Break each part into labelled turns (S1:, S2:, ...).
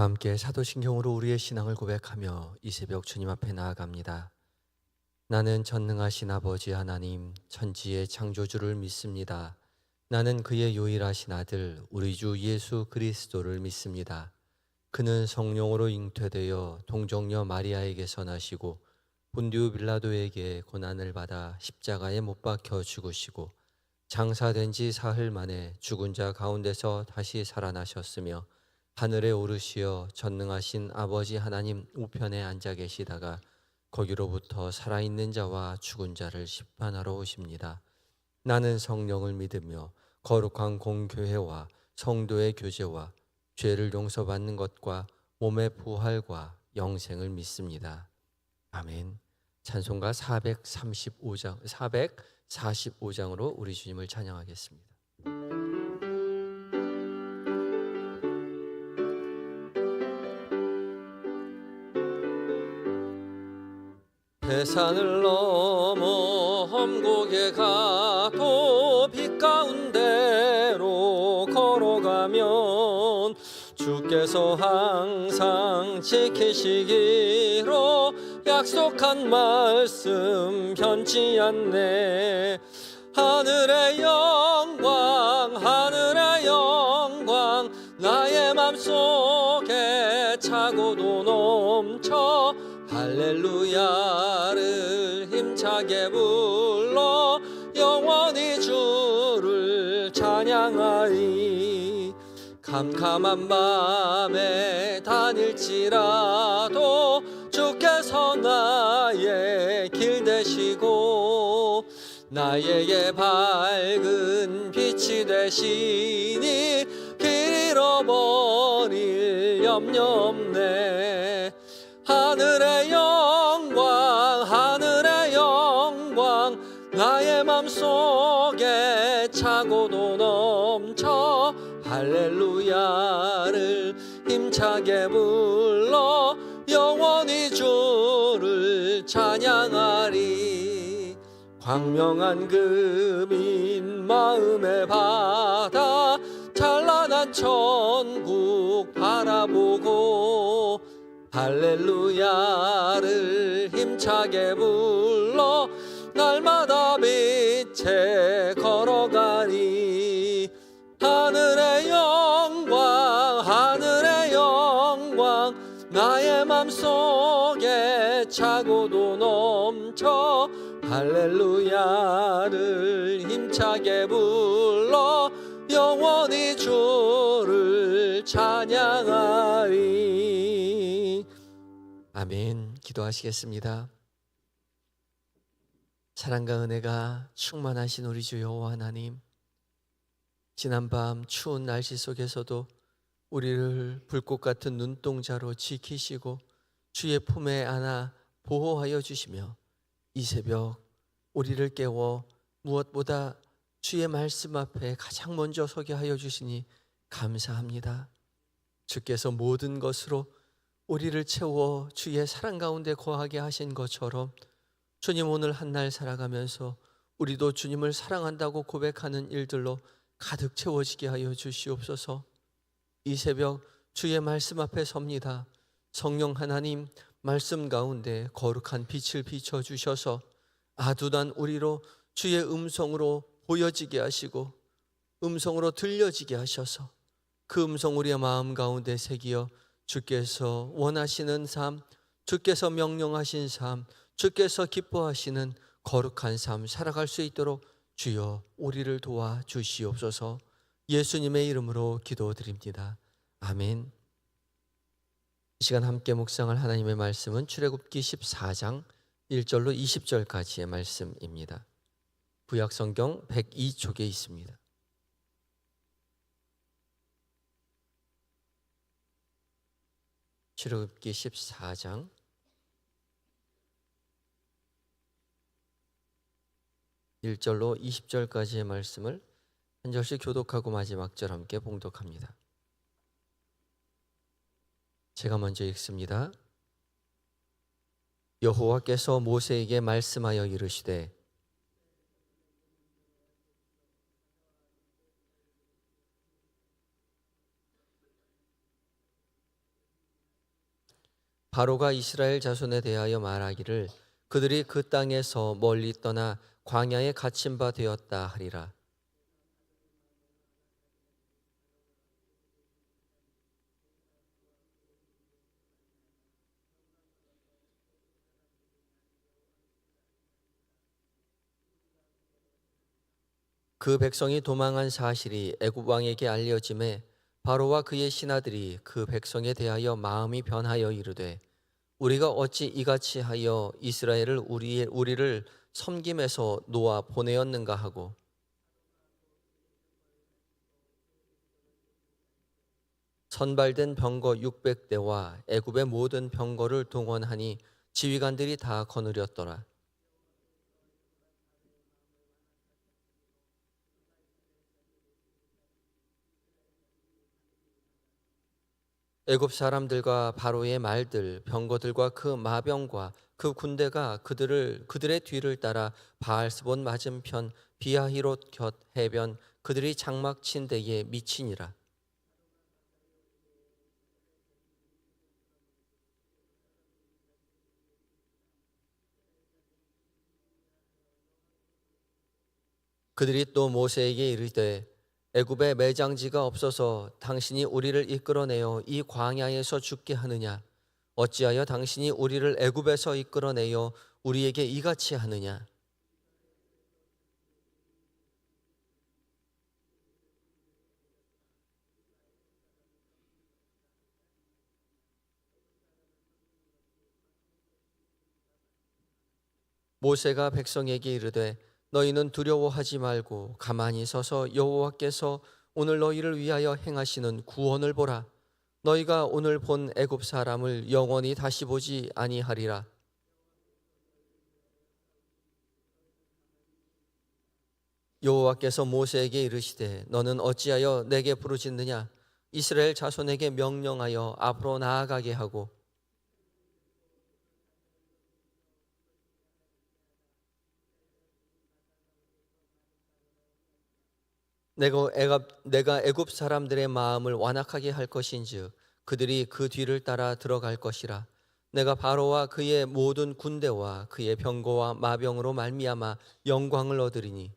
S1: 다 함께 사도신경으로 우리의 신앙을 고백하며 이 새벽 주님 앞에 나아갑니다. 나는 전능하신 아버지 하나님 천지의 창조주를 믿습니다. 나는 그의 유일하신 아들 우리 주 예수 그리스도를 믿습니다. 그는 성령으로 잉태되어 동정녀 마리아에게서 나시고 본디오 빌라도에게 고난을 받아 십자가에 못 박혀 죽으시고 장사된 지 사흘 만에 죽은 자 가운데서 다시 살아나셨으며 하늘에 오르시어 전능하신 아버지 하나님 우편에 앉아 계시다가 거기로부터 살아있는 자와 죽은 자를 심판하러 오십니다. 나는 성령을 믿으며 거룩한 공교회와 성도의 교제와 죄를 용서받는 것과 몸의 부활과 영생을 믿습니다. 아멘. 찬송가 445장으로 우리 주님을 찬양하겠습니다. 대산을 넘어 험곡에 가도 빛 가운데로 걸어가면 주께서 항상 지키시기로 약속한 말씀 변치 않네. 하늘의 영광 하늘의 영광 나의 맘속에 차고도 넘쳐 할렐루야를 힘차게 불러 영원히 주를 찬양하리. 캄캄한 밤에 다닐지라도 주께서 나의 길 되시고 나에게 밝은 빛이 되시니 길 잃어버릴 염려 없네. 하늘의 영광 하늘의 영광 나의 맘속에 차고도 넘쳐 할렐루야를 힘차게 불러 영원히 주를 찬양하리. 광명한 금인 마음의 바다 찬란한 천국 바라보고 할렐루야를 힘차게 불러 날마다 빛에 걸어가리. 하늘의 영광 하늘의 영광 나의 맘속에 차고도 넘쳐 할렐루야를 힘차게 불러 영원히 주를 찬양하리. 아멘. 기도하시겠습니다. 사랑과 은혜가 충만하신 우리 주 여호와 하나님, 지난밤 추운 날씨 속에서도 우리를 불꽃 같은 눈동자로 지키시고 주의 품에 안아 보호하여 주시며 이 새벽 우리를 깨워 무엇보다 주의 말씀 앞에 가장 먼저 서게 하여 주시니 감사합니다. 주께서 모든 것으로 우리를 채워 주의 사랑 가운데 거하게 하신 것처럼 주님 오늘 한 날 살아가면서 우리도 주님을 사랑한다고 고백하는 일들로 가득 채워지게 하여 주시옵소서. 이 새벽 주의 말씀 앞에 섭니다. 성령 하나님 말씀 가운데 거룩한 빛을 비춰주셔서 아둔한 우리로 주의 음성으로 보여지게 하시고 음성으로 들려지게 하셔서 그 음성 우리의 마음 가운데 새기어 주께서 원하시는 삶, 주께서 명령하신 삶, 주께서 기뻐하시는 거룩한 삶 살아갈 수 있도록 주여 우리를 도와주시옵소서. 예수님의 이름으로 기도드립니다. 아멘. 이 시간 함께 묵상할 하나님의 말씀은 출애굽기 14장 1절로 20절까지의 말씀입니다. 구약성경 102쪽에 있습니다. 출애굽기 14장 1절로 20절까지의 말씀을 한 절씩 교독하고 마지막 절 함께 봉독합니다. 제가 먼저 읽습니다. 여호와께서 모세에게 말씀하여 이르시되 바로가 이스라엘 자손에 대하여 말하기를 그들이 그 땅에서 멀리 떠나 광야에 갇힌 바 되었다 하리라. 그 백성이 도망한 사실이 애굽 왕에게 알려짐에 바로와 그의 신하들이 그 백성에 대하여 마음이 변하여 이르되 우리가 어찌 이같이 하여 이스라엘을 우리를 섬김에서 놓아 보내었는가 하고 선발된 병거 600대와 애굽의 모든 병거를 동원하니 지휘관들이 다 거느렸더라. 애굽 사람들과 바로의 말들, 병거들과 그 마병과 그 군대가 그들의 뒤를 따라 바알스본 맞은편 비하히롯 곁 해변 그들이 장막 친 데에 미치니라. 그들이 또 모세에게 이르되 애굽에 매장지가 없어서 당신이 우리를 이끌어내어 이 광야에서 죽게 하느냐? 어찌하여 당신이 우리를 애굽에서 이끌어내어 우리에게 이같이 하느냐? 모세가 백성에게 이르되 너희는 두려워하지 말고 가만히 서서 여호와께서 오늘 너희를 위하여 행하시는 구원을 보라. 너희가 오늘 본 애굽 사람을 영원히 다시 보지 아니하리라. 여호와께서 모세에게 이르시되 너는 어찌하여 내게 부르짖느냐? 이스라엘 자손에게 명령하여 앞으로 나아가게 하고 내가 애굽 사람들의 마음을 완악하게 할 것인즉 그들이 그 뒤를 따라 들어갈 것이라. 내가 바로와 그의 모든 군대와 그의 병거와 마병으로 말미암아 영광을 얻으리니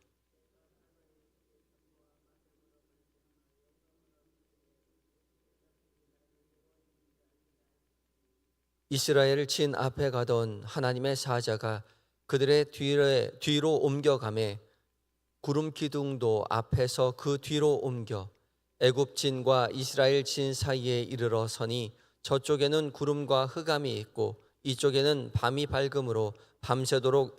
S1: 이스라엘을 친 앞에 가던 하나님의 사자가 그들의 뒤로 옮겨가매 구름 기둥도 앞에서 그 뒤로 옮겨 애굽 진과 이스라엘 진 사이에 이르러 서니 저쪽에는 구름과 흑암이 있고 이쪽에는 밤이 밝음으로 밤새도록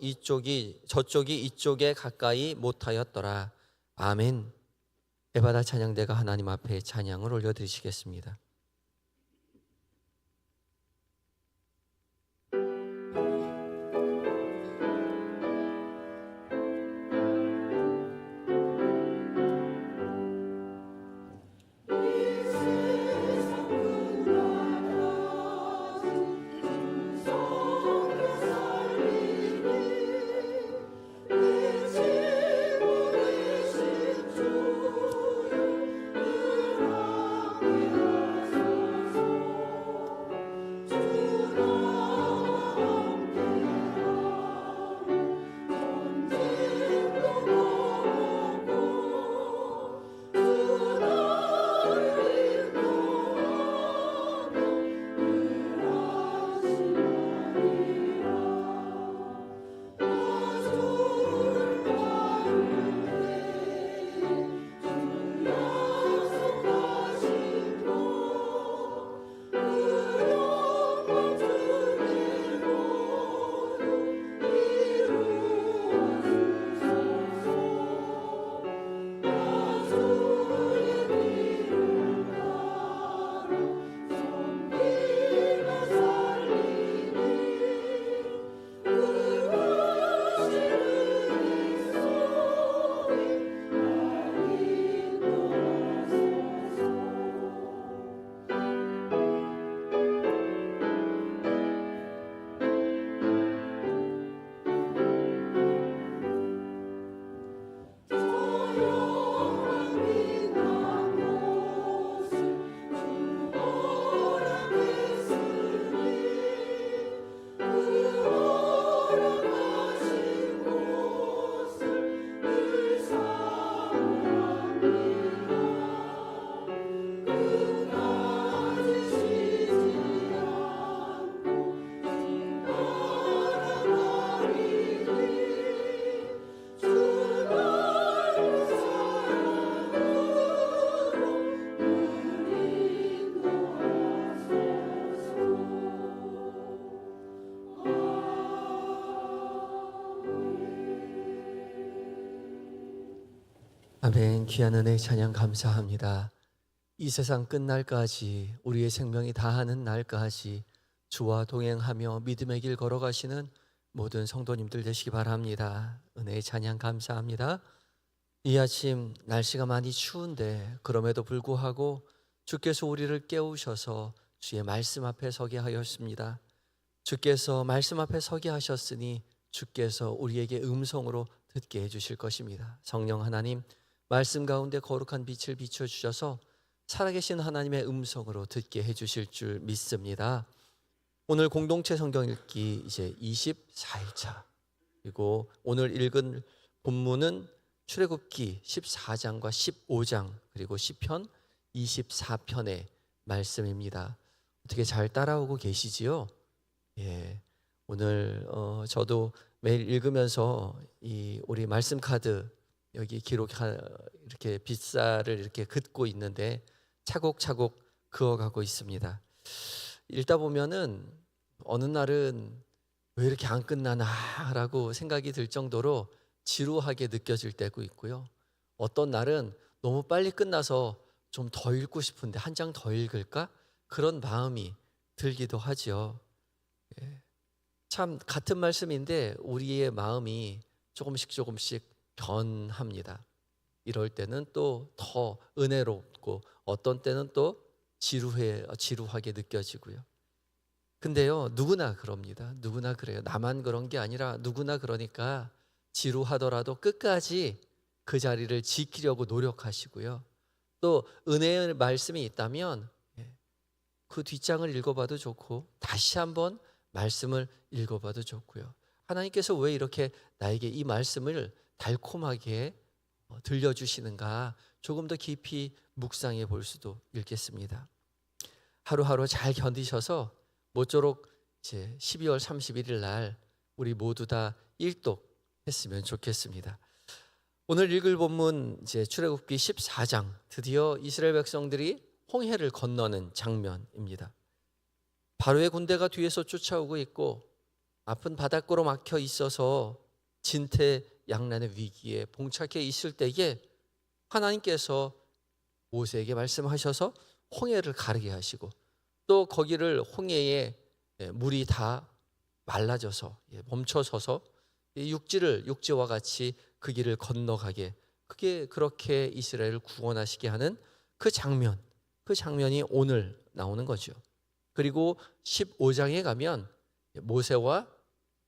S1: 저쪽이 이쪽에 가까이 못하였더라. 아멘. 에바다 찬양대가 하나님 앞에 찬양을 올려드리시겠습니다. 아멘. 귀한 은혜 찬양 감사합니다. 이 세상 끝날까지 우리의 생명이 다하는 날까지 주와 동행하며 믿음의 길 걸어가시는 모든 성도님들 되시기 바랍니다. 은혜의 찬양 감사합니다. 이 아침 날씨가 많이 추운데 그럼에도 불구하고 주께서 우리를 깨우셔서 주의 말씀 앞에 서게 하였습니다. 주께서 말씀 앞에 서게 하셨으니 주께서 우리에게 음성으로 듣게 해주실 것입니다. 성령 하나님, 말씀 가운데 거룩한 빛을 비춰주셔서 살아계신 하나님의 음성으로 듣게 해주실 줄 믿습니다. 오늘 공동체 성경 읽기 이제 24일차, 그리고 오늘 읽은 본문은 출애굽기 14장과 15장 그리고 시편 24편의 말씀입니다. 어떻게 잘 따라오고 계시지요? 예, 오늘 저도 매일 읽으면서 우리 말씀 카드 여기 이렇게 빗살을 이렇게 긋고 있는데 차곡차곡 그어가고 있습니다. 읽다 보면은 어느 날은 왜 이렇게 안 끝나나라고 생각이 들 정도로 지루하게 느껴질 때도 있고요. 어떤 날은 너무 빨리 끝나서 좀 더 읽고 싶은데 한 장 더 읽을까? 그런 마음이 들기도 하죠. 참 같은 말씀인데 우리의 마음이 조금씩 변합니다. 이럴 때는 또 더 은혜롭고 어떤 때는 또 지루하게 느껴지고요. 근데요, 누구나 그럽니다. 누구나 그래요. 나만 그런 게 아니라 누구나 그러니까 지루하더라도 끝까지 그 자리를 지키려고 노력하시고요. 또 은혜의 말씀이 있다면 그 뒷장을 읽어봐도 좋고 다시 한번 말씀을 읽어봐도 좋고요. 하나님께서 왜 이렇게 나에게 이 말씀을 달콤하게 들려주시는가 조금 더 깊이 묵상해 볼 수도 있겠습니다. 하루하루 잘 견디셔서 모쪼록 이제 12월 31일 날 우리 모두 다 일독했으면 좋겠습니다. 오늘 읽을 본문 이제 출애굽기 14장, 드디어 이스라엘 백성들이 홍해를 건너는 장면입니다. 바로의 군대가 뒤에서 쫓아오고 있고 앞은 바닷가로 막혀 있어서 진퇴양난의 위기에 봉착해 있을 때에 하나님께서 모세에게 말씀하셔서 홍해를 가르게 하시고 또 거기를 홍해에 물이 다 말라져서 멈춰서서 육지와 같이 그 길을 건너가게, 그게 그렇게 이스라엘을 구원하시게 하는 그 장면이 오늘 나오는 거죠. 그리고 15장에 가면 모세와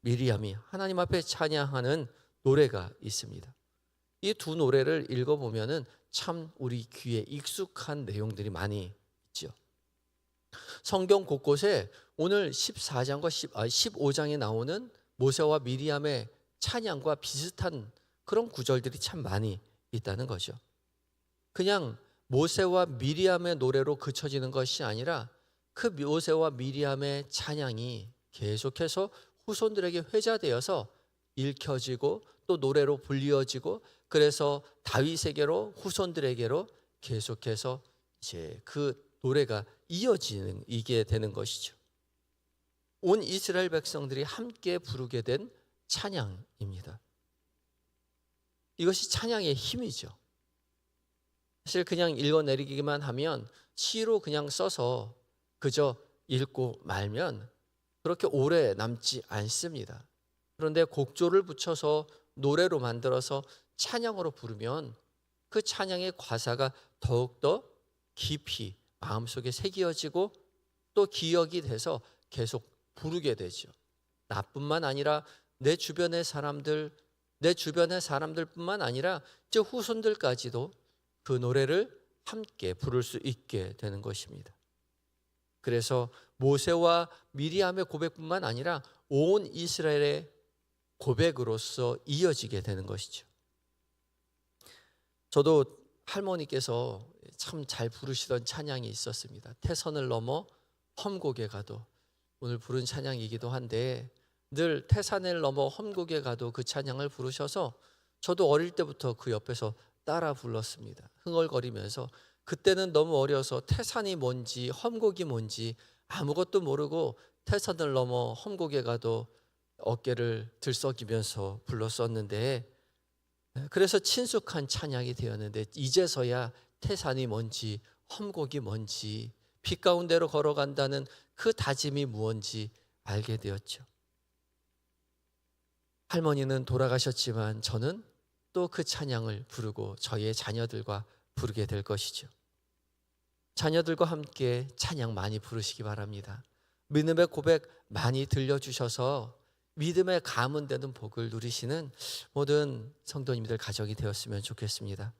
S1: 미리암이 하나님 앞에 찬양하는 노래가 있습니다. 이 두 노래를 읽어보면은 참 우리 귀에 익숙한 내용들이 많이 있죠. 성경 곳곳에 오늘 14장과 15장에 나오는 모세와 미리암의 찬양과 비슷한 그런 구절들이 참 많이 있다는 거죠. 그냥 모세와 미리암의 노래로 그쳐지는 것이 아니라 그 모세와 미리암의 찬양이 계속해서 후손들에게 회자되어서 읽혀지고 또 노래로 불리어지고, 그래서 다윗에게로 후손들에게로 계속해서 이제 그 노래가 이게 되는 것이죠. 온 이스라엘 백성들이 함께 부르게 된 찬양입니다. 이것이 찬양의 힘이죠. 사실 그냥 읽어내리기만 하면 시로 그냥 써서 그저 읽고 말면 그렇게 오래 남지 않습니다. 그런데 곡조를 붙여서 노래로 만들어서 찬양으로 부르면 그 찬양의 가사가 더욱더 깊이 마음속에 새겨지고 또 기억이 돼서 계속 부르게 되죠. 나뿐만 아니라 내 주변의 사람들뿐만 아니라 이제 후손들까지도 그 노래를 함께 부를 수 있게 되는 것입니다. 그래서 모세와 미리암의 고백뿐만 아니라 온 이스라엘의 고백으로서 이어지게 되는 것이죠. 저도 할머니께서 참 잘 부르시던 찬양이 있었습니다. 태산을 넘어 험곡에 가도, 오늘 부른 찬양이기도 한데 늘 태산을 넘어 험곡에 가도 그 찬양을 부르셔서 저도 어릴 때부터 그 옆에서 따라 불렀습니다. 흥얼거리면서. 그때는 너무 어려서 태산이 뭔지 험곡이 뭔지 아무것도 모르고 태산을 넘어 험곡에 가도 어깨를 들썩이면서 불렀었는데 그래서 친숙한 찬양이 되었는데 이제서야 태산이 뭔지 험곡이 뭔지 빛 가운데로 걸어간다는 그 다짐이 무언지 알게 되었죠. 할머니는 돌아가셨지만 저는 또 그 찬양을 부르고 저희의 자녀들과 부르게 될 것이죠. 자녀들과 함께 찬양 많이 부르시기 바랍니다. 믿음의 고백 많이 들려주셔서 믿음의 가문되는 복을 누리시는 모든 성도님들 가정이 되었으면 좋겠습니다.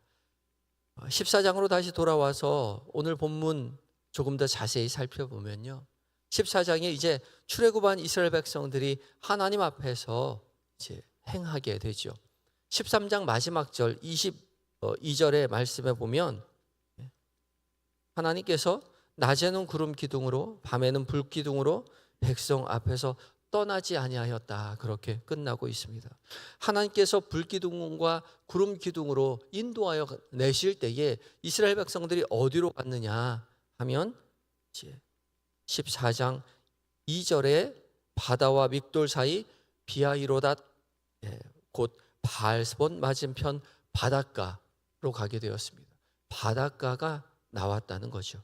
S1: 14장으로 다시 돌아와서 오늘 본문 조금 더 자세히 살펴보면요, 14장에 이제 출애굽한 이스라엘 백성들이 하나님 앞에서 이제 행하게 되죠. 13장 마지막 절 22절의 말씀에 보면 하나님께서 낮에는 구름 기둥으로 밤에는 불 기둥으로 백성 앞에서 떠나지 아니하였다, 그렇게 끝나고 있습니다. 하나님께서 불 기둥과 구름 기둥으로 인도하여 내실 때에 이스라엘 백성들이 어디로 갔느냐 하면 14장 2절에 바다와 믹돌 사이 비하이로닷 곧 바알스본 맞은편 바닷가로 가게 되었습니다. 바닷가가 나왔다는 거죠.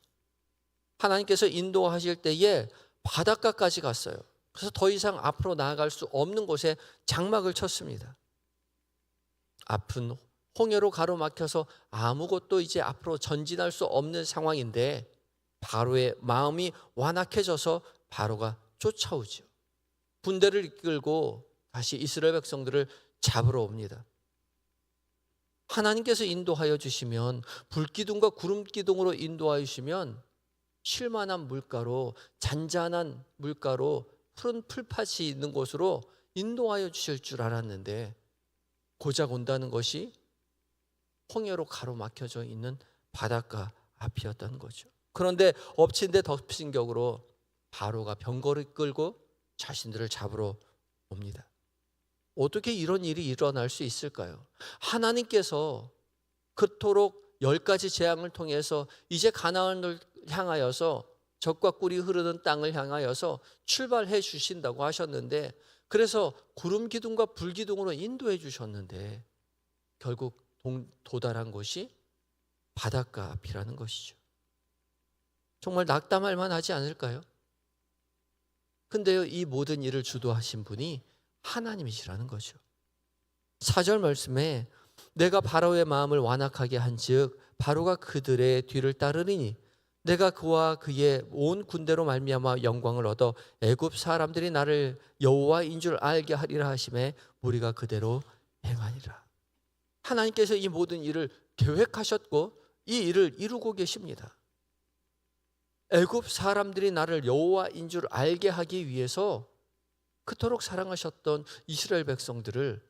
S1: 하나님께서 인도하실 때에 바닷가까지 갔어요. 그래서 더 이상 앞으로 나아갈 수 없는 곳에 장막을 쳤습니다. 앞은 홍해로 가로막혀서 아무것도 이제 앞으로 전진할 수 없는 상황인데 바로의 마음이 완악해져서 바로가 쫓아오죠. 군대를 이끌고 다시 이스라엘 백성들을 잡으러 옵니다. 하나님께서 인도하여 주시면 불기둥과 구름기둥으로 인도하여 주시면 쉴만한 물가로, 잔잔한 물가로, 푸른 풀밭이 있는 곳으로 인도하여 주실 줄 알았는데 고작 온다는 것이 홍해로 가로막혀져 있는 바닷가 앞이었던 거죠. 그런데 엎친 데 덮친 격으로 바로가 병거를 끌고 자신들을 잡으러 옵니다. 어떻게 이런 일이 일어날 수 있을까요? 하나님께서 그토록 10가지 재앙을 통해서 이제 가나안을 향하여서 젖과 꿀이 흐르는 땅을 향하여서 출발해 주신다고 하셨는데, 그래서 구름 기둥과 불 기둥으로 인도해 주셨는데 결국 도달한 곳이 바닷가 앞이라는 것이죠. 정말 낙담할 만하지 않을까요? 근데요, 이 모든 일을 주도하신 분이 하나님이시라는 거죠. 4절 말씀에 내가 바로의 마음을 완악하게 한즉 바로가 그들의 뒤를 따르리니 내가 그와 그의 온 군대로 말미암아 영광을 얻어 애굽 사람들이 나를 여호와인 줄 알게 하리라 하심에 우리가 그대로 행하리라. 하나님께서 이 모든 일을 계획하셨고 이 일을 이루고 계십니다. 애굽 사람들이 나를 여호와인 줄 알게 하기 위해서 그토록 사랑하셨던 이스라엘 백성들을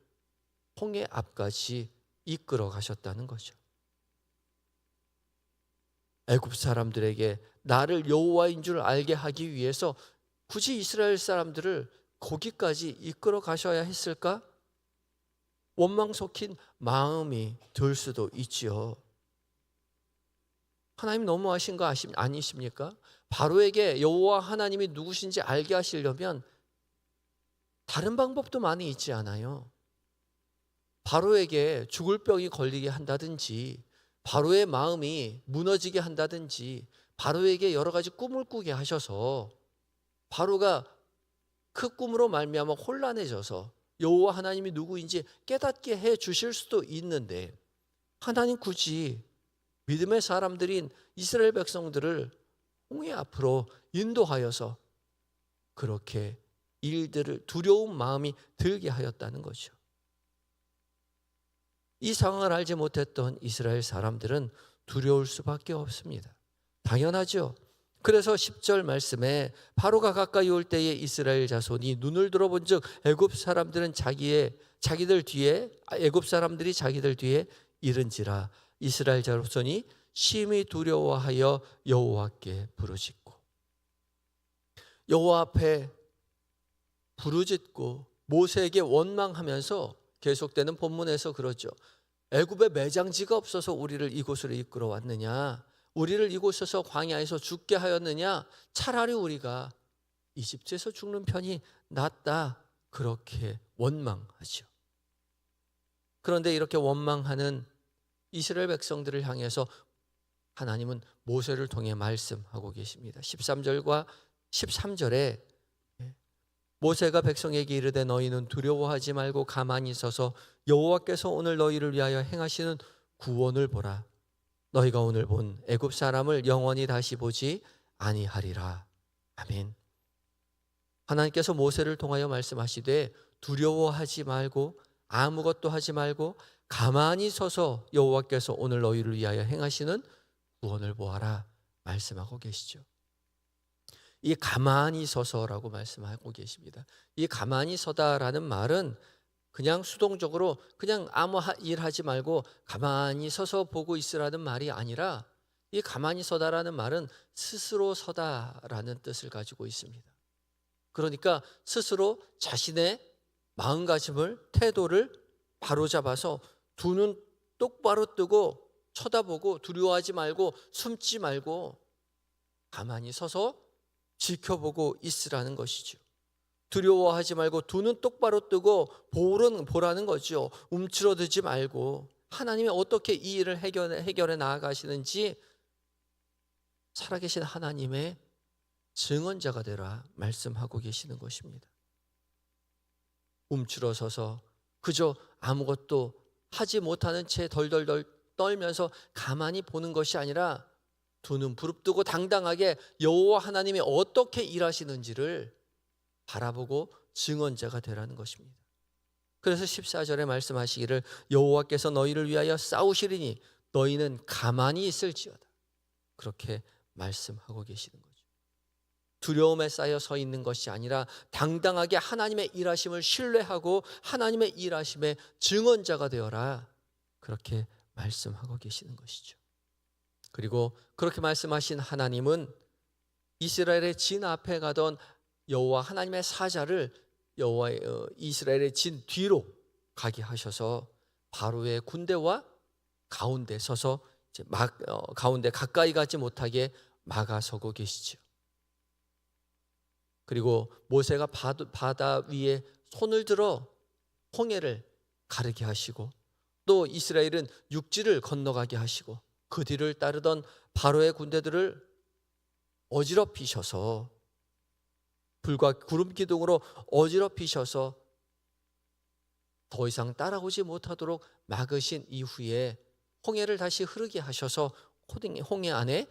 S1: 홍해 앞까지 이끌어 가셨다는 거죠. 애굽 사람들에게 나를 여호와인 줄 알게 하기 위해서 굳이 이스라엘 사람들을 거기까지 이끌어 가셔야 했을까? 원망 섞인 마음이 들 수도 있지요. 하나님 너무하신 거 아니십니까? 바로에게 여호와 하나님이 누구신지 알게 하시려면 다른 방법도 많이 있지 않아요? 바로에게 죽을 병이 걸리게 한다든지, 바로의 마음이 무너지게 한다든지, 바로에게 여러 가지 꿈을 꾸게 하셔서 바로가 그 꿈으로 말미암아 혼란해져서 여호와 하나님이 누구인지 깨닫게 해 주실 수도 있는데, 하나님 굳이 믿음의 사람들인 이스라엘 백성들을 홍해 앞으로 인도하여서 그렇게 일들을 두려운 마음이 들게 하였다는 거죠. 이 상황을 알지 못했던 이스라엘 사람들은 두려울 수밖에 없습니다. 당연하죠. 그래서 10절 말씀에 바로가 가까이 올 때에 이스라엘 자손이 눈을 들어본즉 애굽 사람들은 자기들 뒤에 애굽 사람들이 자기들 뒤에 이른지라 이스라엘 자손이 심히 두려워하여 여호와께 부르짖고, 여호와 앞에 부르짖고 모세에게 원망하면서 계속되는 본문에서 그러죠. 애굽에 매장지가 없어서 우리를 이곳으로 이끌어 왔느냐, 우리를 이곳에서 광야에서 죽게 하였느냐, 차라리 우리가 이집트에서 죽는 편이 낫다, 그렇게 원망하죠. 그런데 이렇게 원망하는 이스라엘 백성들을 향해서 하나님은 모세를 통해 말씀하고 계십니다. 13절과 13절에 모세가 백성에게 이르되 너희는 두려워하지 말고 가만히 서서 여호와께서 오늘 너희를 위하여 행하시는 구원을 보라. 너희가 오늘 본 애굽 사람을 영원히 다시 보지 아니하리라. 아멘. 하나님께서 모세를 통하여 말씀하시되 두려워하지 말고 아무것도 하지 말고 가만히 서서 여호와께서 오늘 너희를 위하여 행하시는 구원을 보아라 말씀하고 계시죠. 이 가만히 서서라고 말씀하고 계십니다. 이 가만히 서다라는 말은 그냥 수동적으로 그냥 아무 일 하지 말고 가만히 서서 보고 있으라는 말이 아니라 이 가만히 서다라는 말은 스스로 서다라는 뜻을 가지고 있습니다. 그러니까 스스로 자신의 마음가짐을, 태도를 바로잡아서 두 눈 똑바로 뜨고 쳐다보고 두려워하지 말고 숨지 말고 가만히 서서 지켜보고 있으라는 것이죠. 두려워하지 말고 두 눈 똑바로 뜨고 보라는 거죠. 움츠러들지 말고 하나님이 어떻게 이 일을 해결해 나아가시는지 살아계신 하나님의 증언자가 되라 말씀하고 계시는 것입니다. 움츠러서서 그저 아무것도 하지 못하는 채 덜덜덜 떨면서 가만히 보는 것이 아니라 두 눈 부릅뜨고 당당하게 여호와 하나님이 어떻게 일하시는지를 바라보고 증언자가 되라는 것입니다. 그래서 14절에 말씀하시기를 여호와께서 너희를 위하여 싸우시리니 너희는 가만히 있을지어다. 그렇게 말씀하고 계시는 거죠. 두려움에 쌓여 서 있는 것이 아니라 당당하게 하나님의 일하심을 신뢰하고 하나님의 일하심의 증언자가 되어라. 그렇게 말씀하고 계시는 것이죠. 그리고 그렇게 말씀하신 하나님은 이스라엘의 진 앞에 가던 여호와 하나님의 사자를 이스라엘의 진 뒤로 가게 하셔서 바로의 군대와 가운데 서서 가운데 가까이 가지 못하게 막아서고 계시죠. 그리고 모세가 바다 위에 손을 들어 홍해를 가르게 하시고 또 이스라엘은 육지를 건너가게 하시고 그 뒤를 따르던 바로의 군대들을 어지럽히셔서 불과 구름 기둥으로 어지럽히셔서 더 이상 따라오지 못하도록 막으신 이후에 홍해를 다시 흐르게 하셔서 홍해 안에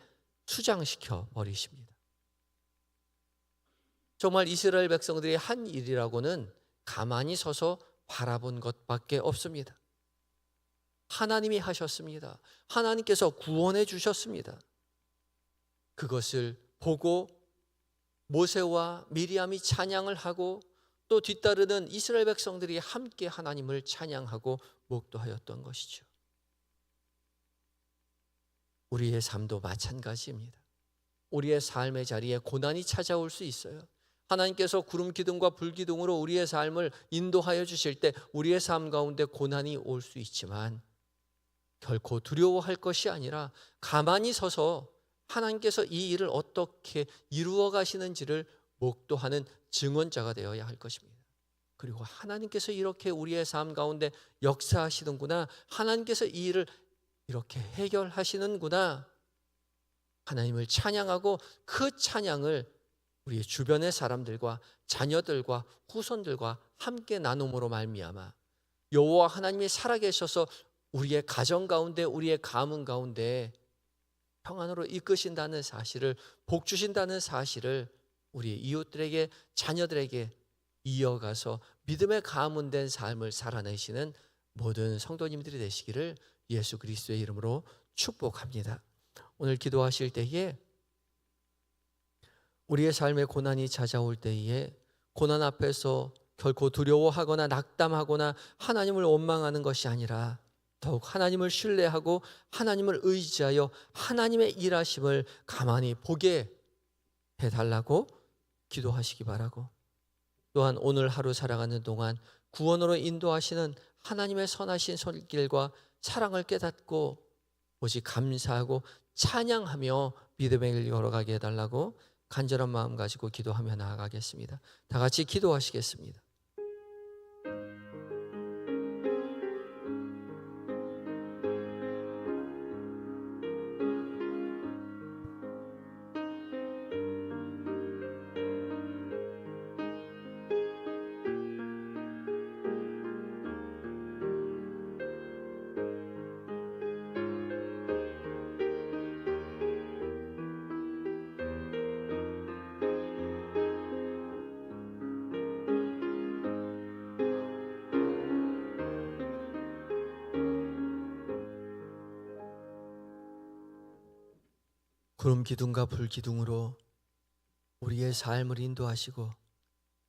S1: 수장시켜 버리십니다. 정말 이스라엘 백성들이 한 일이라고는 가만히 서서 바라본 것밖에 없습니다. 하나님이 하셨습니다. 하나님께서 구원해 주셨습니다. 그것을 보고 모세와 미리암이 찬양을 하고 또 뒤따르는 이스라엘 백성들이 함께 하나님을 찬양하고 목도하였던 것이죠. 우리의 삶도 마찬가지입니다. 우리의 삶의 자리에 고난이 찾아올 수 있어요. 하나님께서 구름 기둥과 불 기둥으로 우리의 삶을 인도하여 주실 때 우리의 삶 가운데 고난이 올 수 있지만 결코 두려워할 것이 아니라 가만히 서서 하나님께서 이 일을 어떻게 이루어 가시는지를 목도하는 증언자가 되어야 할 것입니다. 그리고 하나님께서 이렇게 우리의 삶 가운데 역사하시는구나, 하나님께서 이 일을 이렇게 해결하시는구나, 하나님을 찬양하고 그 찬양을 우리의 주변의 사람들과 자녀들과 후손들과 함께 나눔으로 말미암아 여호와 하나님이 살아계셔서 우리의 가정 가운데 우리의 가문 가운데 평안으로 이끄신다는 사실을, 복 주신다는 사실을 우리 이웃들에게, 자녀들에게 이어가서 믿음의 가문된 삶을 살아내시는 모든 성도님들이 되시기를 예수 그리스도의 이름으로 축복합니다. 오늘 기도하실 때에 우리의 삶에 고난이 찾아올 때에 고난 앞에서 결코 두려워하거나 낙담하거나 하나님을 원망하는 것이 아니라 더욱 하나님을 신뢰하고 하나님을 의지하여 하나님의 일하심을 가만히 보게 해달라고 기도하시기 바라고, 또한 오늘 하루 살아가는 동안 구원으로 인도하시는 하나님의 선하신 손길과 사랑을 깨닫고 오직 감사하고 찬양하며 믿음의 길 걸어가게 해달라고 간절한 마음 가지고 기도하며 나아가겠습니다. 다 같이 기도하시겠습니다. 구름 기둥과 불 기둥으로 우리의 삶을 인도하시고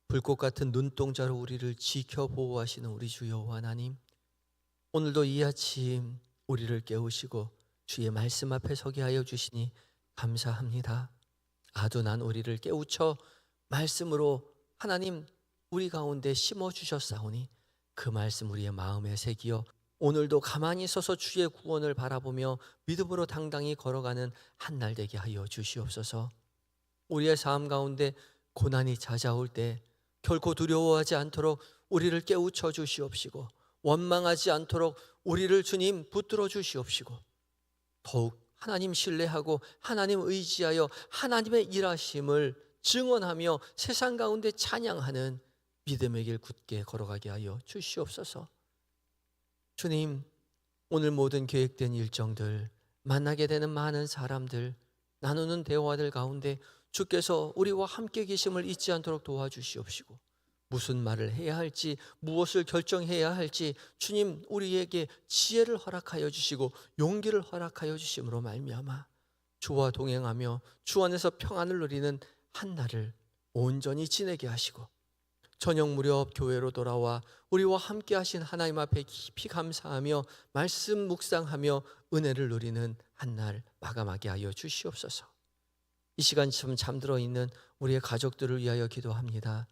S1: 불꽃 같은 눈동자로 우리를 지켜 보호하시는 우리 주 여호와 하나님, 오늘도 이 아침 우리를 깨우시고 주의 말씀 앞에 서게 하여 주시니 감사합니다. 아둔한 우리를 깨우쳐 말씀으로 하나님 우리 가운데 심어주셨사오니 그 말씀 우리의 마음에 새기어 오늘도 가만히 서서 주의 구원을 바라보며 믿음으로 당당히 걸어가는 한 날 되게 하여 주시옵소서. 우리의 삶 가운데 고난이 찾아올 때 결코 두려워하지 않도록 우리를 깨우쳐 주시옵시고, 원망하지 않도록 우리를 주님 붙들어 주시옵시고, 더욱 하나님 신뢰하고 하나님 의지하여 하나님의 일하심을 증언하며 세상 가운데 찬양하는 믿음의 길 굳게 걸어가게 하여 주시옵소서. 주님, 오늘 모든 계획된 일정들, 만나게 되는 많은 사람들, 나누는 대화들 가운데 주께서 우리와 함께 계심을 잊지 않도록 도와주시옵시고, 무슨 말을 해야 할지, 무엇을 결정해야 할지 주님 우리에게 지혜를 허락하여 주시고 용기를 허락하여 주심으로 말미암아 주와 동행하며 주 안에서 평안을 누리는 한 날을 온전히 지내게 하시고, 저녁 무렵 교회로 돌아와 우리와 함께 하신 하나님 앞에 깊이 감사하며 말씀 묵상하며 은혜를 누리는 한 날 마감하게 하여 주시옵소서. 이 시간쯤 잠들어 있는 우리의 가족들을 위하여 기도합니다.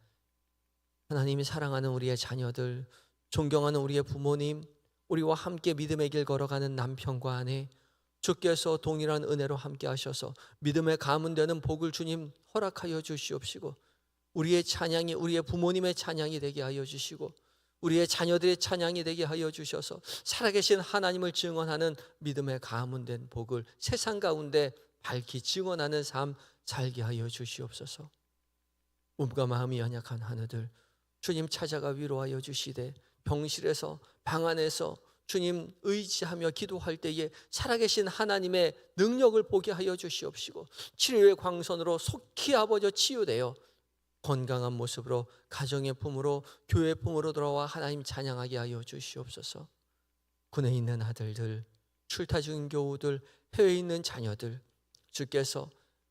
S1: 하나님이 사랑하는 우리의 자녀들, 존경하는 우리의 부모님, 우리와 함께 믿음의 길 걸어가는 남편과 아내, 주께서 동일한 은혜로 함께 하셔서 믿음의 가문되는 복을 주님 허락하여 주시옵시고, 우리의 찬양이 우리의 부모님의 찬양이 되게 하여 주시고 우리의 자녀들의 찬양이 되게 하여 주셔서 살아계신 하나님을 증언하는 믿음의 가문된 복을 세상 가운데 밝히 증언하는 삶 살게 하여 주시옵소서. 몸과 마음이 연약한 하느들 주님 찾아가 위로하여 주시되, 병실에서 방 안에서 주님 의지하며 기도할 때에 살아계신 하나님의 능력을 보게 하여 주시옵시고, 치료의 광선으로 속히 아버지 치유되어 건강한 모습으로 가정의 품으로 교회 품으로 돌아와 하나님 찬양하게 하여 주시옵소서. 군에 있는 아들들, 출타 중인 교우들, 해외에 있는 자녀들, 주께서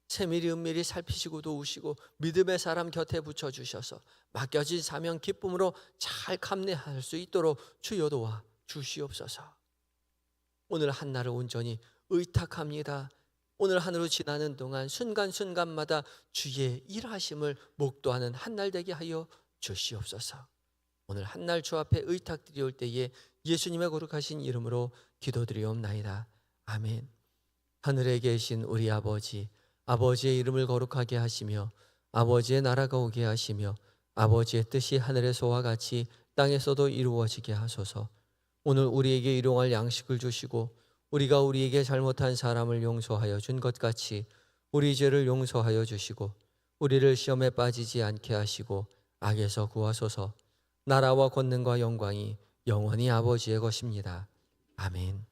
S1: 세밀히 은밀히 살피시고 도우시고 믿음의 사람 곁에 붙여주셔서 맡겨진 사명 기쁨으로 잘 감내할 수 있도록 주여 도와 주시옵소서. 오늘 한 날을 온전히 의탁합니다. 오늘 하루로 지나는 동안 순간순간마다 주의 일하심을 목도하는 한 날 되게 하여 주시옵소서. 오늘 한 날 주 앞에 의탁드리올 때에 예수님의 거룩하신 이름으로 기도드리옵나이다. 아멘. 하늘에 계신 우리 아버지, 아버지의 이름을 거룩하게 하시며 아버지의 나라가 오게 하시며 아버지의 뜻이 하늘에서와 같이 땅에서도 이루어지게 하소서. 오늘 우리에게 일용할 양식을 주시고 우리가 우리에게 잘못한 사람을 용서하여 준 것 같이 우리 죄를 용서하여 주시고 우리를 시험에 빠지지 않게 하시고 악에서 구하소서. 나라와 권능과 영광이 영원히 아버지의 것입니다. 아멘.